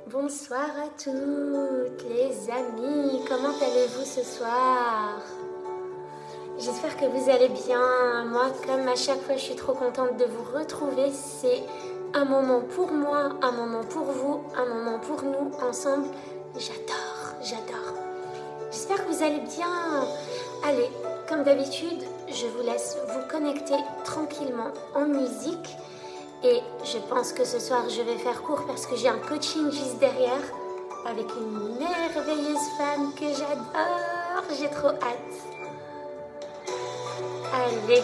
Bonsoir à toutes les amis, comment allez-vous ce soir? J'espère que vous allez bien. Moi, comme à chaque fois, je suis trop contente de vous retrouver. C'est un moment pour moi, un moment pour vous, un moment pour nous, ensemble. J'adore. J'espère que vous allez bien. Allez, comme d'habitude, je vous laisse vous connecter tranquillement en musique. Et je pense que ce soir, je vais faire court parce que j'ai un coaching juste derrière avec une merveilleuse femme que j'adore. J'ai trop hâte. Allez.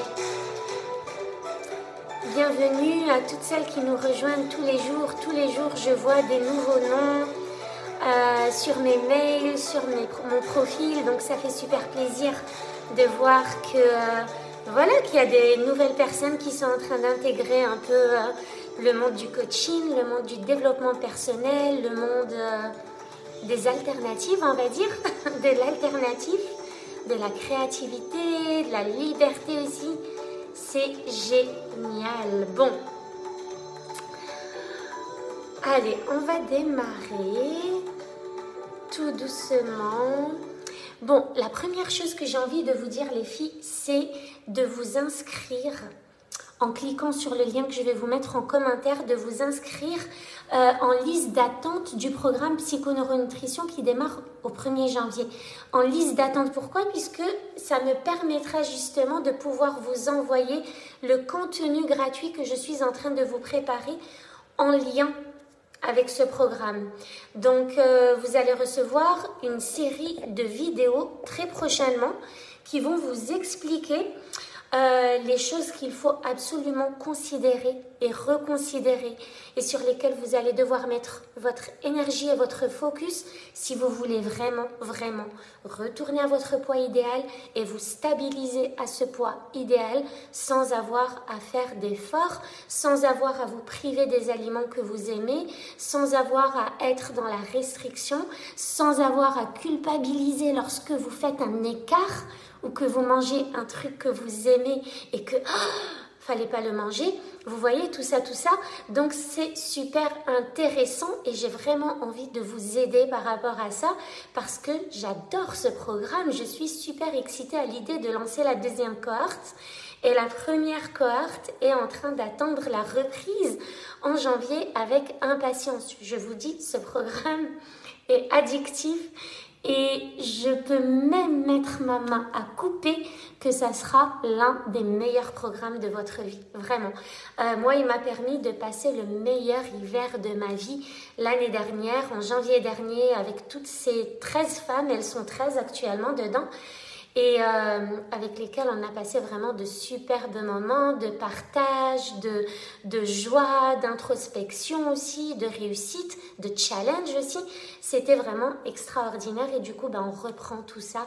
Bienvenue à toutes celles qui nous rejoignent tous les jours. Tous les jours, je vois des nouveaux noms sur mes mails, sur mon profil. Donc, ça fait super plaisir de voir que... voilà, qu'il y a des nouvelles personnes qui sont en train d'intégrer un peu le monde du coaching, le monde du développement personnel, le monde des alternatives, on va dire, de l'alternative, de la créativité, de la liberté aussi. C'est génial. Bon, allez, on va démarrer tout doucement. Bon, la première chose que j'ai envie de vous dire, les filles, c'est de vous inscrire, en cliquant sur le lien que je vais vous mettre en commentaire, de vous inscrire en liste d'attente du programme Psychoneuronutrition qui démarre au 1er janvier. En liste d'attente, pourquoi? Puisque ça me permettra justement de pouvoir vous envoyer le contenu gratuit que je suis en train de vous préparer en lien avec ce programme. Donc, vous allez recevoir une série de vidéos très prochainement qui vont vous expliquer les choses qu'il faut absolument considérer et reconsidérer et sur lesquelles vous allez devoir mettre votre énergie et votre focus si vous voulez vraiment retourner à votre poids idéal et vous stabiliser à ce poids idéal sans avoir à faire d'efforts, sans avoir à vous priver des aliments que vous aimez, sans avoir à être dans la restriction, sans avoir à culpabiliser lorsque vous faites un écart ou que vous mangez un truc que vous aimez et que fallait pas le manger. Vous voyez tout ça. Donc c'est super intéressant et j'ai vraiment envie de vous aider par rapport à ça parce que j'adore ce programme. Je suis super excitée à l'idée de lancer la deuxième cohorte. Et la première cohorte est en train d'attendre la reprise en janvier avec impatience. Je vous dis, ce programme est addictif. Et je peux même mettre ma main à couper que ça sera l'un des meilleurs programmes de votre vie, vraiment. Moi, il m'a permis de passer le meilleur hiver de ma vie l'année dernière, en janvier dernier, avec toutes ces 13 femmes, elles sont 13 actuellement dedans, et avec lesquelles on a passé vraiment de superbes moments de partage, de joie, d'introspection aussi, de réussite, de challenge aussi. C'était vraiment extraordinaire et du coup, on reprend tout ça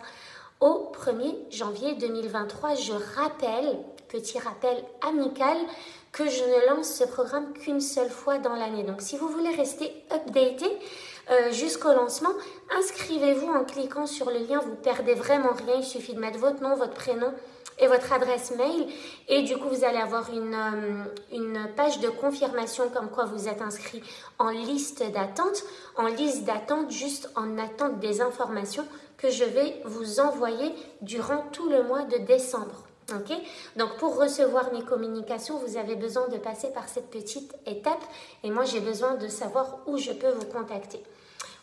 au 1er janvier 2023. Je rappelle, petit rappel amical, que je ne lance ce programme qu'une seule fois dans l'année. Donc, si vous voulez rester updaté jusqu'au lancement, inscrivez-vous en cliquant sur le lien. Vous perdez vraiment rien. Il suffit de mettre votre nom, votre prénom et votre adresse mail. Et du coup, vous allez avoir une page de confirmation comme quoi vous êtes inscrit en liste d'attente. En liste d'attente, juste en attente des informations que je vais vous envoyer durant tout le mois de décembre. Ok, donc pour recevoir mes communications, vous avez besoin de passer par cette petite étape et moi j'ai besoin de savoir où je peux vous contacter.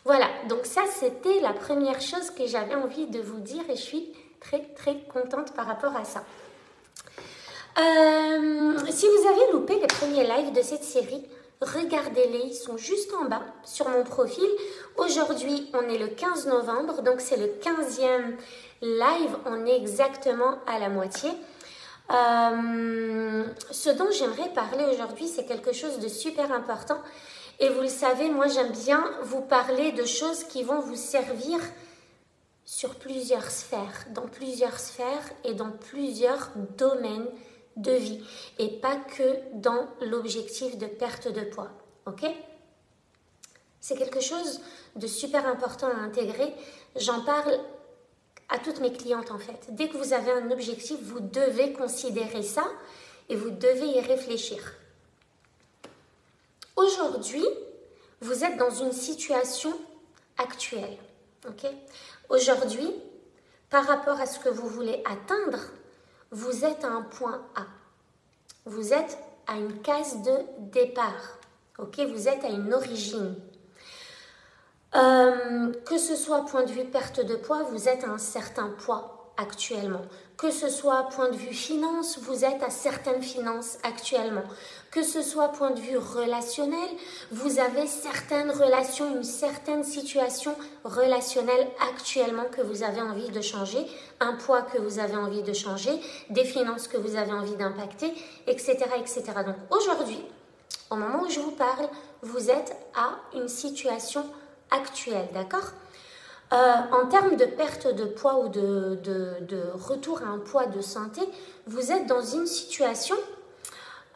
Voilà, donc ça c'était la première chose que j'avais envie de vous dire et je suis très contente par rapport à ça. Si vous avez loupé les premiers lives de cette série, regardez-les, ils sont juste en bas sur mon profil. Aujourd'hui, on est le 15 novembre, donc c'est le 15e live, on est exactement à la moitié. Ce dont j'aimerais parler aujourd'hui, c'est quelque chose de super important. Et vous le savez, moi j'aime bien vous parler de choses qui vont vous servir sur plusieurs sphères, dans plusieurs sphères et dans plusieurs domaines de vie. Et pas que dans l'objectif de perte de poids. Ok ? C'est quelque chose de super important à intégrer. J'en parle à toutes mes clientes en fait. Dès que vous avez un objectif, vous devez considérer ça et vous devez y réfléchir. aujourd'hui, vous êtes dans une situation actuelle. Ok? Aujourd'hui, par rapport à ce que vous voulez atteindre, vous êtes à un point A. Vous êtes à une case de départ. Ok? Vous êtes à une origine. Que ce soit point de vue perte de poids, vous êtes à un certain poids actuellement. Que ce soit point de vue finance, vous êtes à certaines finances actuellement. Que ce soit point de vue relationnel, vous avez certaines relations, une certaine situation relationnelle actuellement que vous avez envie de changer, un poids que vous avez envie de changer, des finances que vous avez envie d'impacter, etc., etc. Donc aujourd'hui, au moment où je vous parle, vous êtes à une situation actuelle, d'accord? En termes de perte de poids ou de retour à un poids de santé, vous êtes dans une situation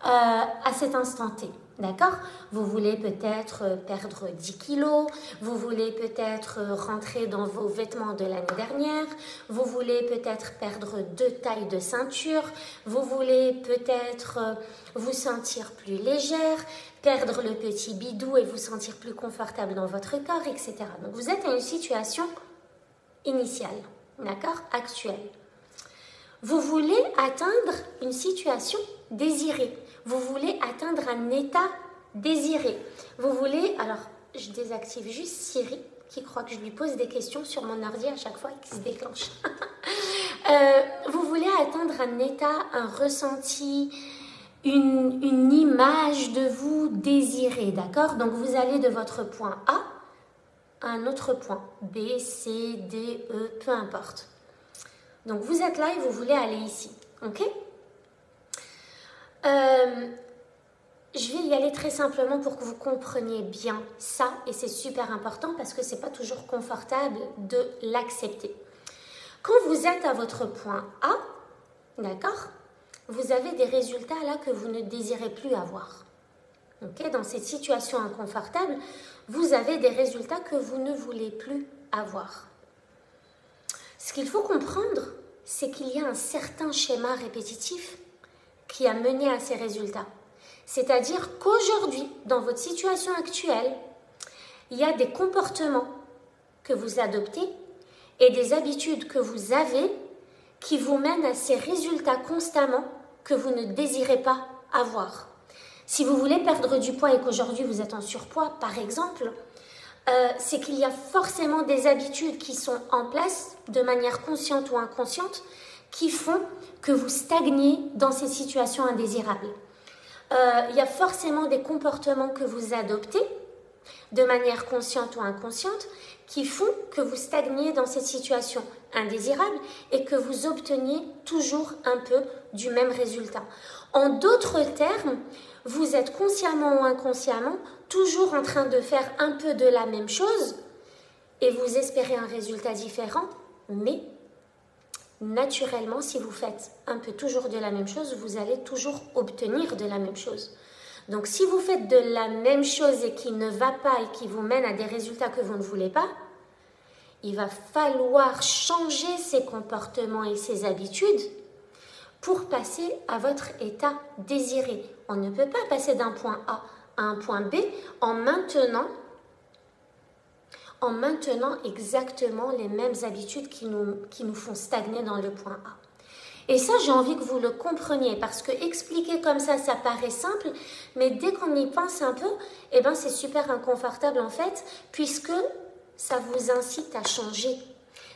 à cet instant T, d'accord? Vous voulez peut-être perdre 10 kilos, vous voulez peut-être rentrer dans vos vêtements de l'année dernière, vous voulez peut-être perdre 2 tailles de ceinture, vous voulez peut-être vous sentir plus légère, perdre le petit bidou et vous sentir plus confortable dans votre corps, etc. Donc vous êtes à une situation initiale, d'accord? Actuelle. Vous voulez atteindre une situation désirée. Vous voulez atteindre un état désiré. Vous voulez... Alors, je désactive juste Siri, qui croit que je lui pose des questions sur mon ordi à chaque fois et qui se déclenche. Vous voulez atteindre un état, un ressenti, une image de vous désirée, d'accord? Donc, vous allez de votre point A à un autre point, B, C, D, E, peu importe. Donc, vous êtes là et vous voulez aller ici, ok? Je vais y aller très simplement pour que vous compreniez bien ça, et c'est super important parce que c'est pas toujours confortable de l'accepter. Quand vous êtes à votre point A, d'accord, vous avez des résultats là que vous ne désirez plus avoir. Okay? Dans cette situation inconfortable, vous avez des résultats que vous ne voulez plus avoir. Ce qu'il faut comprendre, c'est qu'il y a un certain schéma répétitif qui a mené à ces résultats. C'est-à-dire qu'aujourd'hui, dans votre situation actuelle, il y a des comportements que vous adoptez et des habitudes que vous avez qui vous mènent à ces résultats constamment que vous ne désirez pas avoir. Si vous voulez perdre du poids et qu'aujourd'hui vous êtes en surpoids, par exemple, c'est qu'il y a forcément des habitudes qui sont en place de manière consciente ou inconsciente qui font que vous stagnez dans ces situations indésirables. Il y a forcément des comportements que vous adoptez de manière consciente ou inconsciente qui font que vous stagniez dans cette situation indésirable et que vous obteniez toujours un peu du même résultat. En d'autres termes, vous êtes consciemment ou inconsciemment toujours en train de faire un peu de la même chose et vous espérez un résultat différent, mais naturellement, si vous faites un peu toujours de la même chose, vous allez toujours obtenir de la même chose. Donc, si vous faites de la même chose et qui ne va pas et qui vous mène à des résultats que vous ne voulez pas, il va falloir changer ces comportements et ces habitudes pour passer à votre état désiré. On ne peut pas passer d'un point A à un point B en maintenant exactement les mêmes habitudes qui nous font stagner dans le point A. Et ça, j'ai envie que vous le compreniez, parce que expliquer comme ça paraît simple, mais dès qu'on y pense un peu, eh ben, c'est super inconfortable en fait, puisque ça vous incite à changer,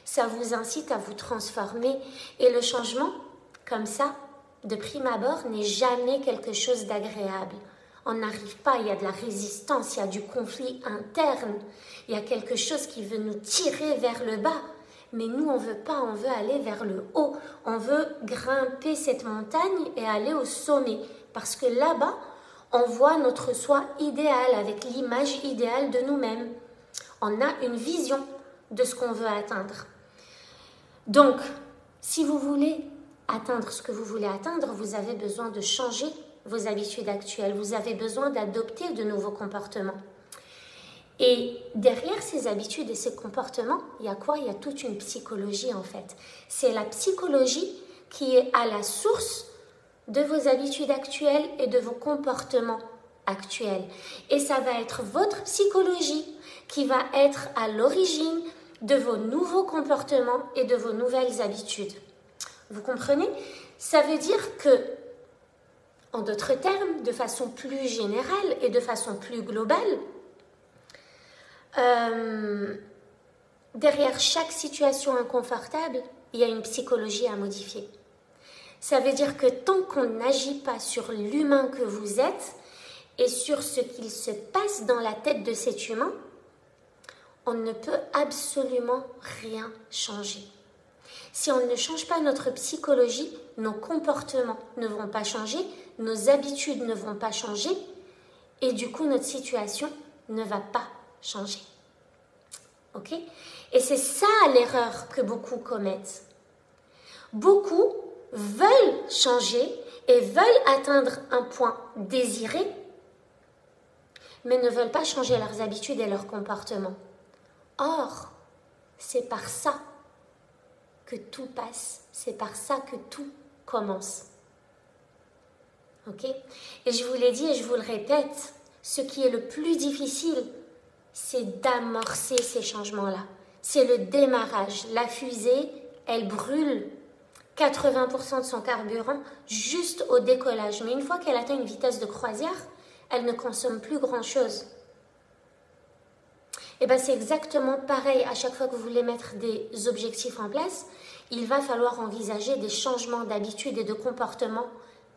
ça vous incite à vous transformer. Et le changement, comme ça, de prime abord, n'est jamais quelque chose d'agréable. On n'arrive pas, il y a de la résistance, il y a du conflit interne, il y a quelque chose qui veut nous tirer vers le bas. Mais nous, on ne veut pas, on veut aller vers le haut. On veut grimper cette montagne et aller au sommet. Parce que là-bas, on voit notre soi idéal, avec l'image idéale de nous-mêmes. On a une vision de ce qu'on veut atteindre. Donc, si vous voulez atteindre ce que vous voulez atteindre, vous avez besoin de changer vos habitudes actuelles. Vous avez besoin d'adopter de nouveaux comportements. Et derrière ces habitudes et ces comportements, il y a quoi? Il y a toute une psychologie en fait. C'est la psychologie qui est à la source de vos habitudes actuelles et de vos comportements actuelle. Et ça va être votre psychologie qui va être à l'origine de vos nouveaux comportements et de vos nouvelles habitudes. Vous comprenez? Ça veut dire que, en d'autres termes, de façon plus générale et de façon plus globale, derrière chaque situation inconfortable, il y a une psychologie à modifier. Ça veut dire que tant qu'on n'agit pas sur l'humain que vous êtes et sur ce qu'il se passe dans la tête de cet humain, on ne peut absolument rien changer. Si on ne change pas notre psychologie, nos comportements ne vont pas changer, nos habitudes ne vont pas changer et du coup notre situation ne va pas changer. Ok? Et c'est ça l'erreur que beaucoup commettent. Beaucoup veulent changer et veulent atteindre un point désiré, mais ne veulent pas changer leurs habitudes et leurs comportements. Or, c'est par ça que tout passe, c'est par ça que tout commence. Ok? Et je vous l'ai dit et je vous le répète, ce qui est le plus difficile, c'est d'amorcer ces changements-là. C'est le démarrage. La fusée, elle brûle 80% de son carburant juste au décollage. Mais une fois qu'elle atteint une vitesse de croisière, elle ne consomme plus grand-chose. Et bien c'est exactement pareil à chaque fois que vous voulez mettre des objectifs en place. Il va falloir envisager des changements d'habitude et de comportement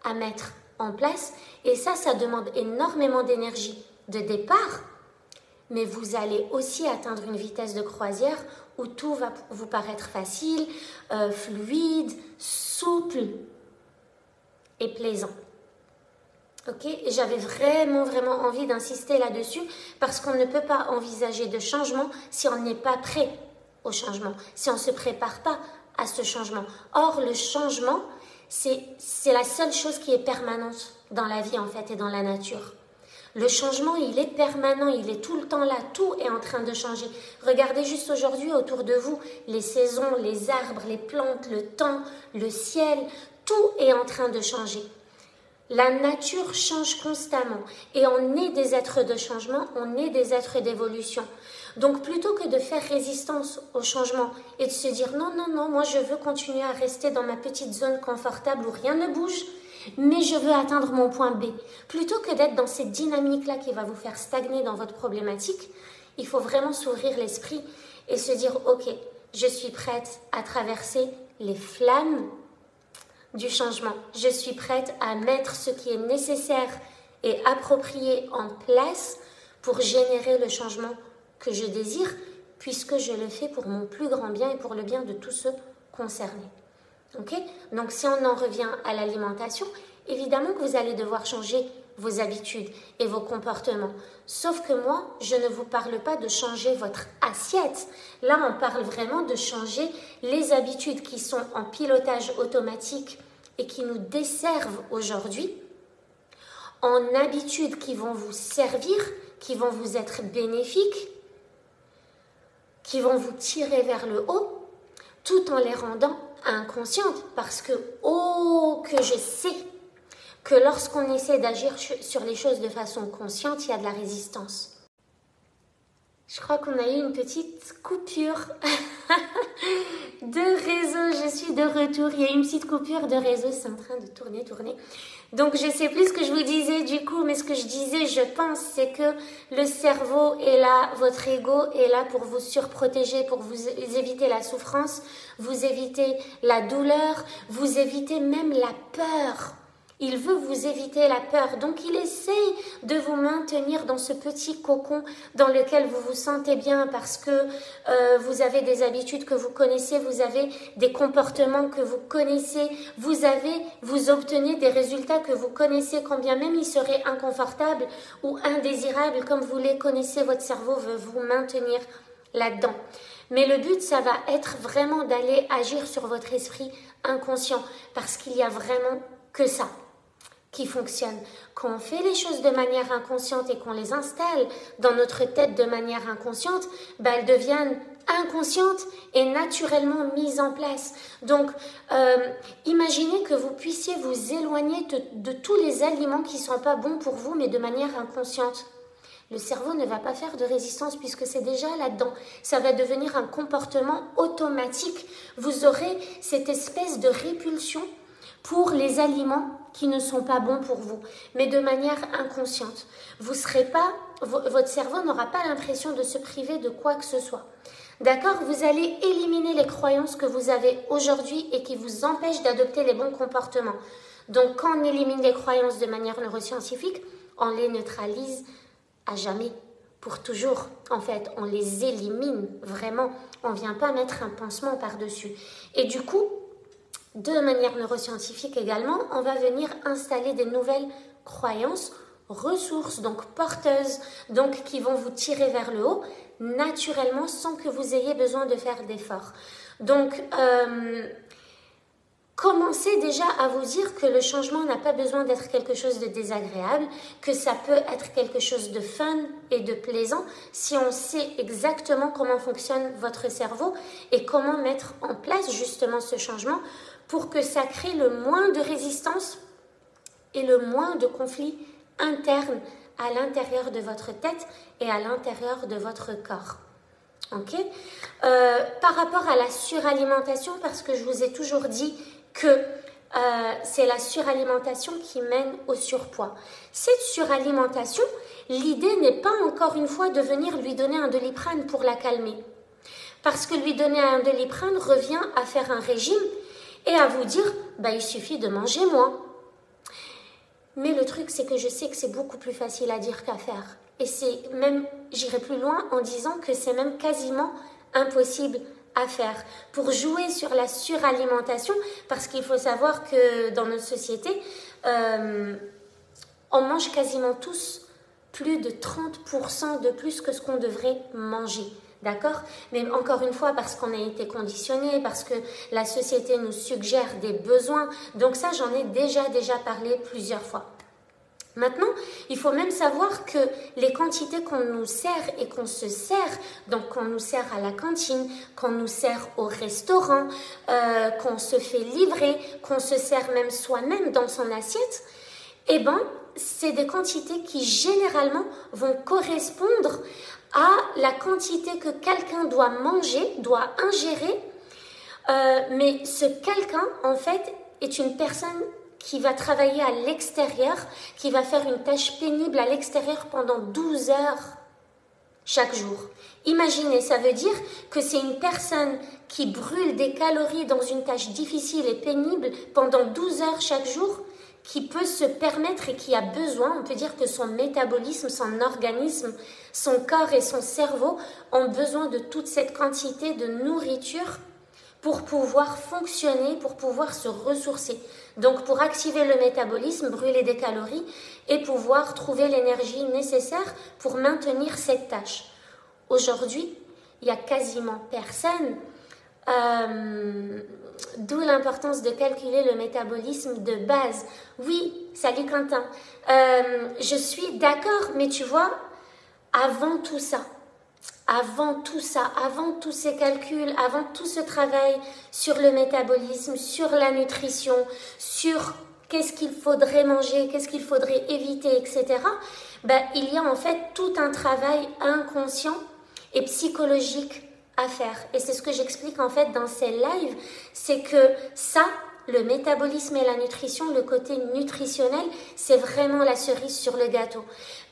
à mettre en place. Et ça demande énormément d'énergie de départ. Mais vous allez aussi atteindre une vitesse de croisière où tout va vous paraître facile, fluide, souple et plaisant. Ok? Et j'avais vraiment envie d'insister là-dessus parce qu'on ne peut pas envisager de changement si on n'est pas prêt au changement, si on ne se prépare pas à ce changement. Or, le changement, c'est la seule chose qui est permanente dans la vie en fait et dans la nature. Le changement, il est permanent, il est tout le temps là, tout est en train de changer. Regardez juste aujourd'hui autour de vous, les saisons, les arbres, les plantes, le temps, le ciel, tout est en train de changer. La nature change constamment et on est des êtres de changement, on est des êtres d'évolution. Donc plutôt que de faire résistance au changement et de se dire non, moi je veux continuer à rester dans ma petite zone confortable où rien ne bouge, mais je veux atteindre mon point B. Plutôt que d'être dans cette dynamique-là qui va vous faire stagner dans votre problématique, il faut vraiment s'ouvrir l'esprit et se dire ok, je suis prête à traverser les flammes du changement. Je suis prête à mettre ce qui est nécessaire et approprié en place pour générer le changement que je désire, puisque je le fais pour mon plus grand bien et pour le bien de tous ceux concernés. Okay? Donc si on en revient à l'alimentation, évidemment que vous allez devoir changer vos habitudes et vos comportements. Sauf que moi, je ne vous parle pas de changer votre assiette. Là, on parle vraiment de changer les habitudes qui sont en pilotage automatique et qui nous desservent aujourd'hui en habitudes qui vont vous servir, qui vont vous être bénéfiques, qui vont vous tirer vers le haut, tout en les rendant inconscientes. Parce que, que je sais que lorsqu'on essaie d'agir sur les choses de façon consciente, il y a de la résistance. Je crois qu'on a eu une petite coupure de réseau. Je suis de retour. Il y a eu une petite coupure de réseau. C'est en train de tourner. Donc, je ne sais plus ce que je vous disais du coup, mais ce que je disais, je pense, c'est que le cerveau est là, votre ego est là pour vous surprotéger, pour vous éviter la souffrance, vous éviter la douleur, vous éviter même la peur. Il veut vous éviter la peur, donc il essaye de vous maintenir dans ce petit cocon dans lequel vous vous sentez bien parce que vous avez des habitudes que vous connaissez, vous avez des comportements que vous connaissez, vous obtenez des résultats que vous connaissez, quand bien même ils seraient inconfortables ou indésirables, comme vous les connaissez, votre cerveau veut vous maintenir là-dedans. Mais le but, ça va être vraiment d'aller agir sur votre esprit inconscient parce qu'il y a vraiment que ça. qui fonctionne. Quand on fait les choses de manière inconsciente et qu'on les installe dans notre tête de manière inconsciente, ben elles deviennent inconscientes et naturellement mises en place. Donc, imaginez que vous puissiez vous éloigner de tous les aliments qui ne sont pas bons pour vous, mais de manière inconsciente. Le cerveau ne va pas faire de résistance puisque c'est déjà là-dedans. Ça va devenir un comportement automatique. Vous aurez cette espèce de répulsion pour les aliments qui ne sont pas bons pour vous, mais de manière inconsciente. Vous serez pas, votre cerveau n'aura pas l'impression de se priver de quoi que ce soit. D'accord? Vous allez éliminer les croyances que vous avez aujourd'hui et qui vous empêchent d'adopter les bons comportements. Donc, quand on élimine les croyances de manière neuroscientifique, on les neutralise à jamais, pour toujours. En fait, on les élimine vraiment. On ne vient pas mettre un pansement par-dessus. Et du coup, de manière neuroscientifique également, on va venir installer des nouvelles croyances, ressources, donc porteuses, donc qui vont vous tirer vers le haut, naturellement, sans que vous ayez besoin de faire d'efforts. Donc, commencez déjà à vous dire que le changement n'a pas besoin d'être quelque chose de désagréable, que ça peut être quelque chose de fun et de plaisant si on sait exactement comment fonctionne votre cerveau et comment mettre en place justement ce changement pour que ça crée le moins de résistance et le moins de conflits internes à l'intérieur de votre tête et à l'intérieur de votre corps. Ok? Par rapport à la suralimentation, parce que je vous ai toujours dit que c'est la suralimentation qui mène au surpoids. Cette suralimentation, l'idée n'est pas encore une fois de venir lui donner un Doliprane pour la calmer. Parce que lui donner un Doliprane revient à faire un régime et à vous dire, bah, il suffit de manger moins. Mais le truc, c'est que je sais que c'est beaucoup plus facile à dire qu'à faire. Et c'est même, j'irai plus loin en disant que c'est même quasiment impossible à faire pour jouer sur la suralimentation, parce qu'il faut savoir que dans notre société, on mange quasiment tous plus de 30% de plus que ce qu'on devrait manger. D'accord? Mais encore une fois, parce qu'on a été conditionné, parce que la société nous suggère des besoins. Donc ça, j'en ai déjà parlé plusieurs fois. Maintenant, il faut même savoir que les quantités qu'on nous sert et qu'on se sert, donc qu'on nous sert à la cantine, qu'on nous sert au restaurant, qu'on se fait livrer, qu'on se sert même soi-même dans son assiette, eh ben, c'est des quantités qui généralement vont correspondre à la quantité que quelqu'un doit manger, doit ingérer, mais ce quelqu'un, en fait, est une personne qui va travailler à l'extérieur, qui va faire une tâche pénible à l'extérieur pendant 12 heures chaque jour. Imaginez, ça veut dire que c'est une personne qui brûle des calories dans une tâche difficile et pénible pendant 12 heures chaque jour, qui peut se permettre et qui a besoin, on peut dire que son métabolisme, son organisme, son corps et son cerveau ont besoin de toute cette quantité de nourriture pour pouvoir fonctionner, pour pouvoir se ressourcer. Donc pour activer le métabolisme, brûler des calories et pouvoir trouver l'énergie nécessaire pour maintenir cette tâche. Aujourd'hui, il n'y a quasiment personne, d'où l'importance de calculer le métabolisme de base. Oui, salut Quentin, je suis d'accord, mais tu vois, avant tout ça, avant tous ces calculs, avant tout ce travail sur le métabolisme, sur la nutrition, sur qu'est-ce qu'il faudrait manger, qu'est-ce qu'il faudrait éviter, etc., ben, il y a en fait tout un travail inconscient et psychologique à faire. Et c'est ce que j'explique en fait dans ces lives, c'est que ça, le métabolisme et la nutrition, le côté nutritionnel, c'est vraiment la cerise sur le gâteau.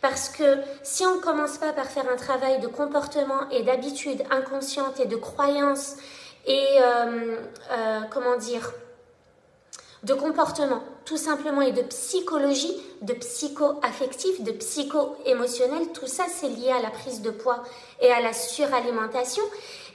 Parce que si on ne commence pas par faire un travail de comportement et d'habitude inconsciente et de croyance et, de comportement, tout simplement, et de psychologie, de psycho-affectif, de psycho-émotionnel, tout ça, c'est lié à la prise de poids et à la suralimentation.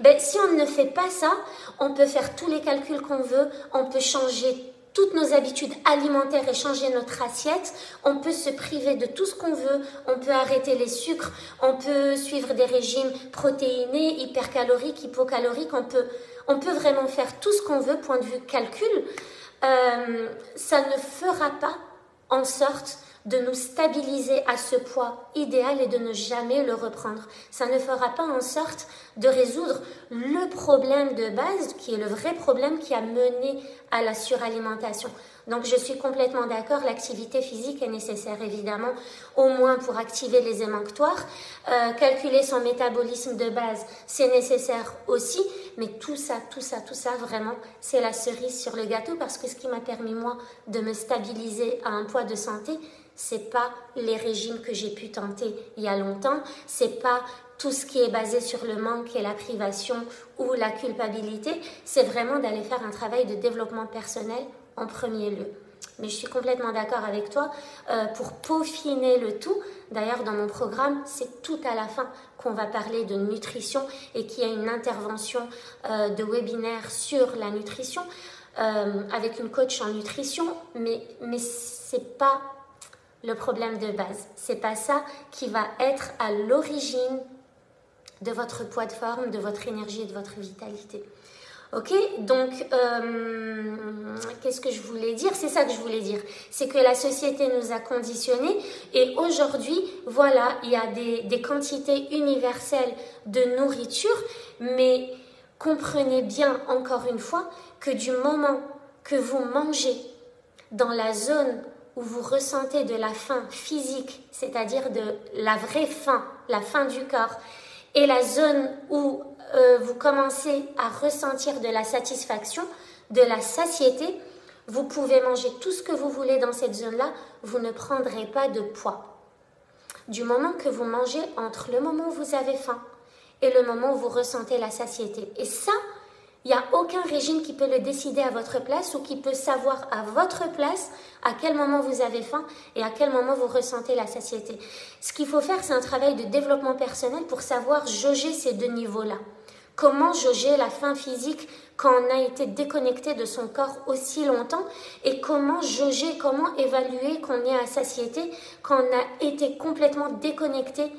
Ben, si on ne fait pas ça, on peut faire tous les calculs qu'on veut, on peut changer toutes nos habitudes alimentaires et changer notre assiette, on peut se priver de tout ce qu'on veut, on peut arrêter les sucres, on peut suivre des régimes protéinés, hypercaloriques, hypocaloriques, on peut vraiment faire tout ce qu'on veut, point de vue calcul. Ça ne fera pas en sorte de nous stabiliser à ce poids idéal et de ne jamais le reprendre. Ça ne fera pas en sorte de résoudre le problème de base, qui est le vrai problème qui a mené à la suralimentation. Donc je suis complètement d'accord, l'activité physique est nécessaire évidemment, au moins pour activer les émonctoires. Calculer son métabolisme de base, c'est nécessaire aussi, mais tout ça, vraiment, c'est la cerise sur le gâteau, parce que ce qui m'a permis moi de me stabiliser à un poids de santé, c'est pas les régimes que j'ai pu tenter il y a longtemps, c'est pas tout ce qui est basé sur le manque et la privation ou la culpabilité, c'est vraiment d'aller faire un travail de développement personnel en premier lieu. Mais je suis complètement d'accord avec toi, pour peaufiner le tout, d'ailleurs dans mon programme, c'est tout à la fin qu'on va parler de nutrition et qu'il y a une intervention de webinaire sur la nutrition avec une coach en nutrition, mais c'est pas le problème de base. C'est pas ça qui va être à l'origine de votre poids de forme, de votre énergie et de votre vitalité. Ok, donc qu'est-ce que je voulais dire? C'est ça que je voulais dire. C'est que la société nous a conditionnés et aujourd'hui, voilà, il y a des quantités universelles de nourriture, mais comprenez bien, encore une fois, que du moment que vous mangez dans la zone où vous ressentez de la faim physique, c'est-à-dire de la vraie faim, la faim du corps, et la zone où vous commencez à ressentir de la satisfaction, de la satiété, vous pouvez manger tout ce que vous voulez dans cette zone-là, vous ne prendrez pas de poids. Du moment que vous mangez entre le moment où vous avez faim et le moment où vous ressentez la satiété. Et ça, il n'y a aucun régime qui peut le décider à votre place ou qui peut savoir à votre place à quel moment vous avez faim et à quel moment vous ressentez la satiété. Ce qu'il faut faire, c'est un travail de développement personnel pour savoir jauger ces deux niveaux-là. Comment jauger la faim physique quand on a été déconnecté de son corps aussi longtemps et comment jauger, comment évaluer qu'on est à satiété quand on a été complètement déconnecté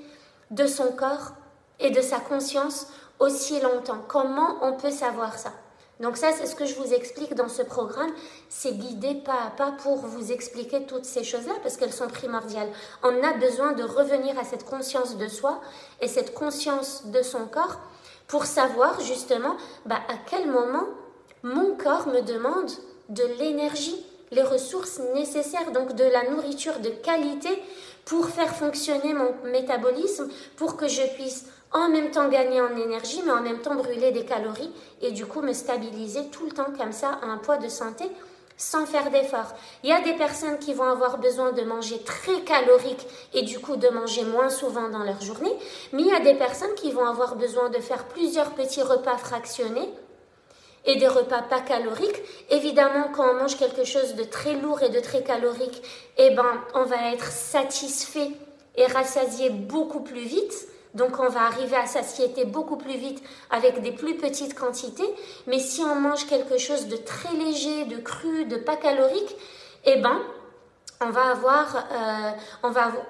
de son corps et de sa conscience aussi longtemps. Comment on peut savoir ça? Donc ça, c'est ce que je vous explique dans ce programme. C'est guidé pas à pas pour vous expliquer toutes ces choses-là parce qu'elles sont primordiales. On a besoin de revenir à cette conscience de soi et cette conscience de son corps pour savoir justement à quel moment mon corps me demande de l'énergie, les ressources nécessaires, donc de la nourriture de qualité pour faire fonctionner mon métabolisme, pour que je puisse en même temps gagner en énergie, mais en même temps brûler des calories et du coup me stabiliser tout le temps comme ça à un poids de santé sans faire d'effort. Il y a des personnes qui vont avoir besoin de manger très calorique et du coup de manger moins souvent dans leur journée, mais il y a des personnes qui vont avoir besoin de faire plusieurs petits repas fractionnés et des repas pas caloriques. Évidemment, quand on mange quelque chose de très lourd et de très calorique, on va être satisfait et rassasié beaucoup plus vite. Donc, on va arriver à satiété beaucoup plus vite avec des plus petites quantités. Mais si on mange quelque chose de très léger, de cru, de pas calorique, on va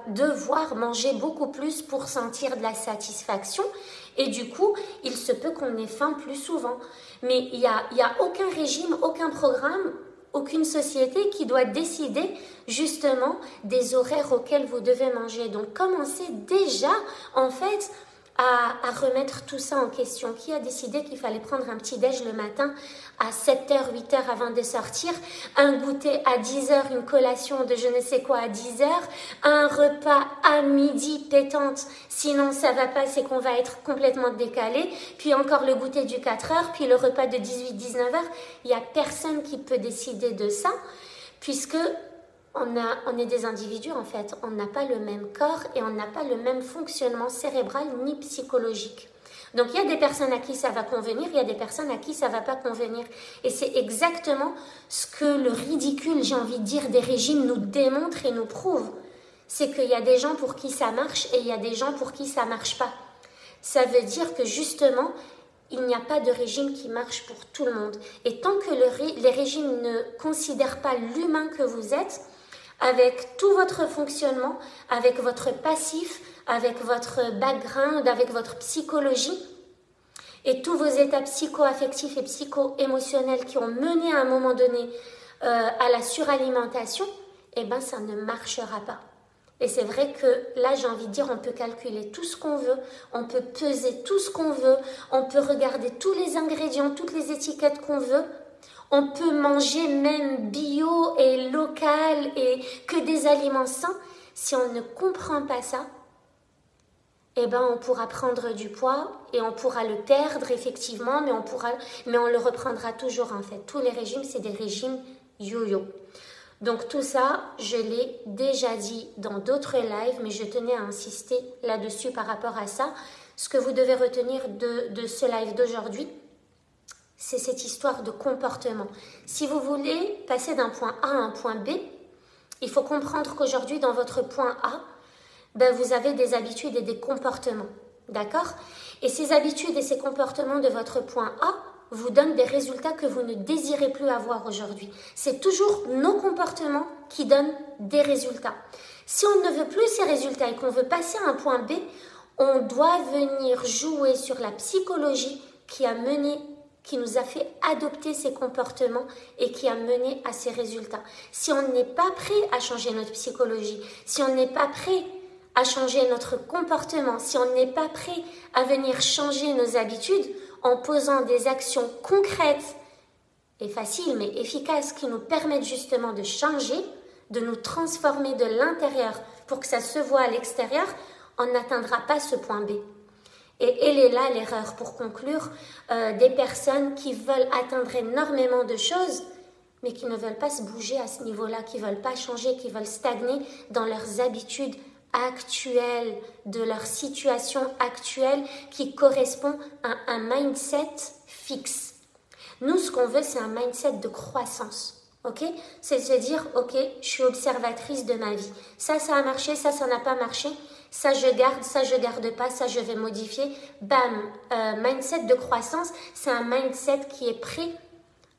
devoir manger beaucoup plus pour sentir de la satisfaction. Et du coup, il se peut qu'on ait faim plus souvent. Mais il y a aucun régime, aucun programme, aucune société qui doit décider justement des horaires auxquels vous devez manger. Donc, commencez déjà, en fait, à remettre tout ça en question. Qui a décidé qu'il fallait prendre un petit déj le matin à 7h, 8h avant de sortir, un goûter à 10h, une collation de je ne sais quoi à 10h, un repas à midi pétante, sinon ça va pas, c'est qu'on va être complètement décalé, puis encore le goûter du 4h, puis le repas de 18-19h. Il n'y a personne qui peut décider de ça, puisque on est des individus en fait, on n'a pas le même corps et on n'a pas le même fonctionnement cérébral ni psychologique. Donc il y a des personnes à qui ça va convenir, il y a des personnes à qui ça ne va pas convenir. Et c'est exactement ce que le ridicule, j'ai envie de dire, des régimes nous démontre et nous prouve. C'est qu'il y a des gens pour qui ça marche et il y a des gens pour qui ça ne marche pas. Ça veut dire que justement, il n'y a pas de régime qui marche pour tout le monde. Et tant que les régimes ne considèrent pas l'humain que vous êtes, avec tout votre fonctionnement, avec votre passif, avec votre background, avec votre psychologie et tous vos états psycho-affectifs et psycho-émotionnels qui ont mené à un moment donné à la suralimentation, eh ben ça ne marchera pas. Et c'est vrai que là, j'ai envie de dire, on peut calculer tout ce qu'on veut, on peut peser tout ce qu'on veut, on peut regarder tous les ingrédients, toutes les étiquettes qu'on veut, on peut manger même bio et local et que des aliments sains. Si on ne comprend pas ça, eh ben on pourra prendre du poids et on pourra le perdre effectivement, mais on le reprendra toujours en fait. Tous les régimes, c'est des régimes yo-yo. Donc tout ça, je l'ai déjà dit dans d'autres lives, mais je tenais à insister là-dessus par rapport à ça. Ce que vous devez retenir de ce live d'aujourd'hui, c'est cette histoire de comportement. Si vous voulez passer d'un point A à un point B, il faut comprendre qu'aujourd'hui, dans votre point A, ben, vous avez des habitudes et des comportements. D'accord? Et ces habitudes et ces comportements de votre point A vous donnent des résultats que vous ne désirez plus avoir aujourd'hui. C'est toujours nos comportements qui donnent des résultats. Si on ne veut plus ces résultats et qu'on veut passer à un point B, on doit venir jouer sur la psychologie qui nous a fait adopter ces comportements et qui a mené à ces résultats. Si on n'est pas prêt à changer notre psychologie, si on n'est pas prêt à changer notre comportement, si on n'est pas prêt à venir changer nos habitudes en posant des actions concrètes et faciles mais efficaces qui nous permettent justement de changer, de nous transformer de l'intérieur pour que ça se voit à l'extérieur, on n'atteindra pas ce point B. Et elle est là l'erreur pour conclure, des personnes qui veulent atteindre énormément de choses mais qui ne veulent pas se bouger à ce niveau-là, qui ne veulent pas changer, qui veulent stagner dans leurs habitudes actuelle, de leur situation actuelle qui correspond à un mindset fixe. Nous, ce qu'on veut, c'est un mindset de croissance. Ok? C'est se dire, ok, je suis observatrice de ma vie. Ça a marché, ça n'a pas marché. Ça, je garde pas, ça, je vais modifier. Bam! Mindset de croissance, c'est un mindset qui est prêt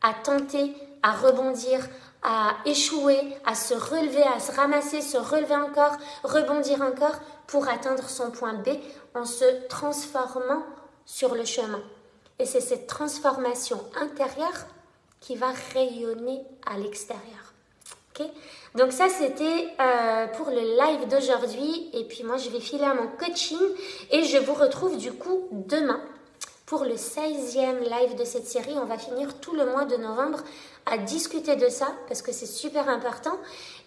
à tenter, à rebondir, à échouer, à se relever, à se ramasser, se relever encore, rebondir encore pour atteindre son point B en se transformant sur le chemin. Et c'est cette transformation intérieure qui va rayonner à l'extérieur. Okay? Donc ça, c'était pour le live d'aujourd'hui. Et puis moi, je vais filer à mon coaching et je vous retrouve du coup demain pour le 16e live de cette série. On va finir tout le mois de novembre à discuter de ça parce que c'est super important.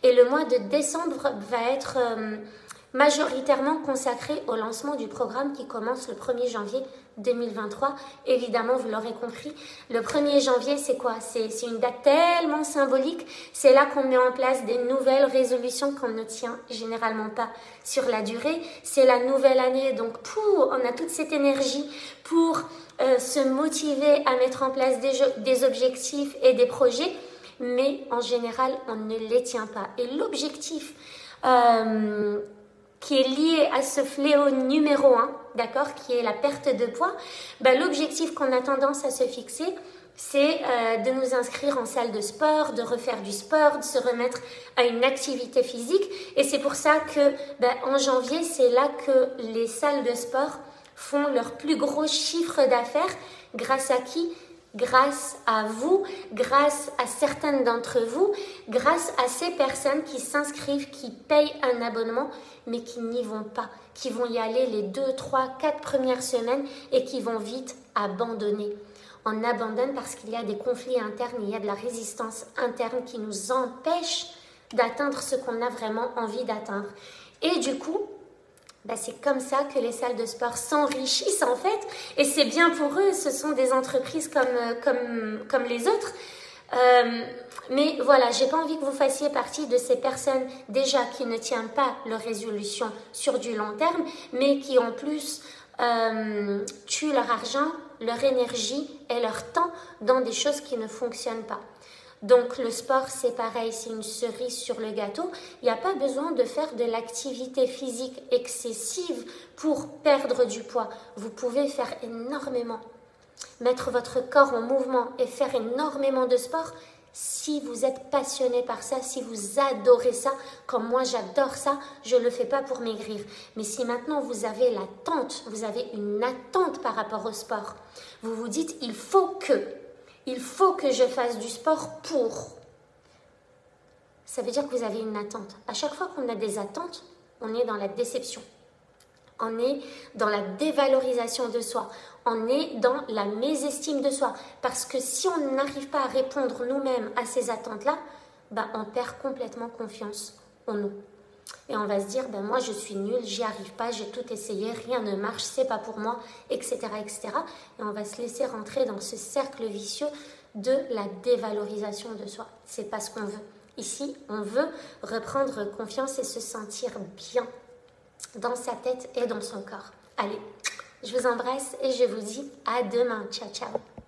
Et le mois de décembre va être majoritairement consacré au lancement du programme qui commence le 1er janvier 2023. Évidemment, vous l'aurez compris, le 1er janvier, c'est quoi? C'est une date tellement symbolique. C'est là qu'on met en place des nouvelles résolutions qu'on ne tient généralement pas sur la durée. C'est la nouvelle année, donc on a toute cette énergie pour se motiver à mettre en place des objectifs et des projets, mais en général, on ne les tient pas. Et l'objectif qui est lié à ce fléau numéro 1, d'accord, qui est la perte de poids, l'objectif qu'on a tendance à se fixer, c'est de nous inscrire en salle de sport, de refaire du sport, de se remettre à une activité physique. Et c'est pour ça que en janvier, c'est là que les salles de sport font leur plus gros chiffre d'affaires. Grâce à qui? Grâce à vous, grâce à certaines d'entre vous, grâce à ces personnes qui s'inscrivent, qui payent un abonnement, mais qui n'y vont pas, qui vont y aller les 2, 3, 4 premières semaines et qui vont vite abandonner. On abandonne parce qu'il y a des conflits internes, il y a de la résistance interne qui nous empêche d'atteindre ce qu'on a vraiment envie d'atteindre. Et du coup, c'est comme ça que les salles de sport s'enrichissent en fait, et c'est bien pour eux, ce sont des entreprises comme les autres. Mais voilà, j'ai pas envie que vous fassiez partie de ces personnes déjà qui ne tiennent pas leurs résolutions sur du long terme, mais qui en plus tuent leur argent, leur énergie et leur temps dans des choses qui ne fonctionnent pas. Donc le sport, c'est pareil, c'est une cerise sur le gâteau. Il n'y a pas besoin de faire de l'activité physique excessive pour perdre du poids. Vous pouvez faire énormément, mettre votre corps en mouvement et faire énormément de sport si vous êtes passionné par ça, si vous adorez ça, comme moi j'adore ça, je ne le fais pas pour maigrir. Mais si maintenant vous avez vous avez une attente par rapport au sport, vous vous dites il faut que je fasse du sport pour. ça veut dire que vous avez une attente. À chaque fois qu'on a des attentes, on est dans la déception. On est dans la dévalorisation de soi. On est dans la mésestime de soi. Parce que si on n'arrive pas à répondre nous-mêmes à ces attentes-là, ben on perd complètement confiance en nous. Et on va se dire, ben moi je suis nulle, j'y arrive pas, j'ai tout essayé, rien ne marche, c'est pas pour moi, etc., etc. Et on va se laisser rentrer dans ce cercle vicieux de la dévalorisation de soi. C'est pas ce qu'on veut. Ici, on veut reprendre confiance et se sentir bien dans sa tête et dans son corps. Allez, je vous embrasse et je vous dis à demain. Ciao, ciao.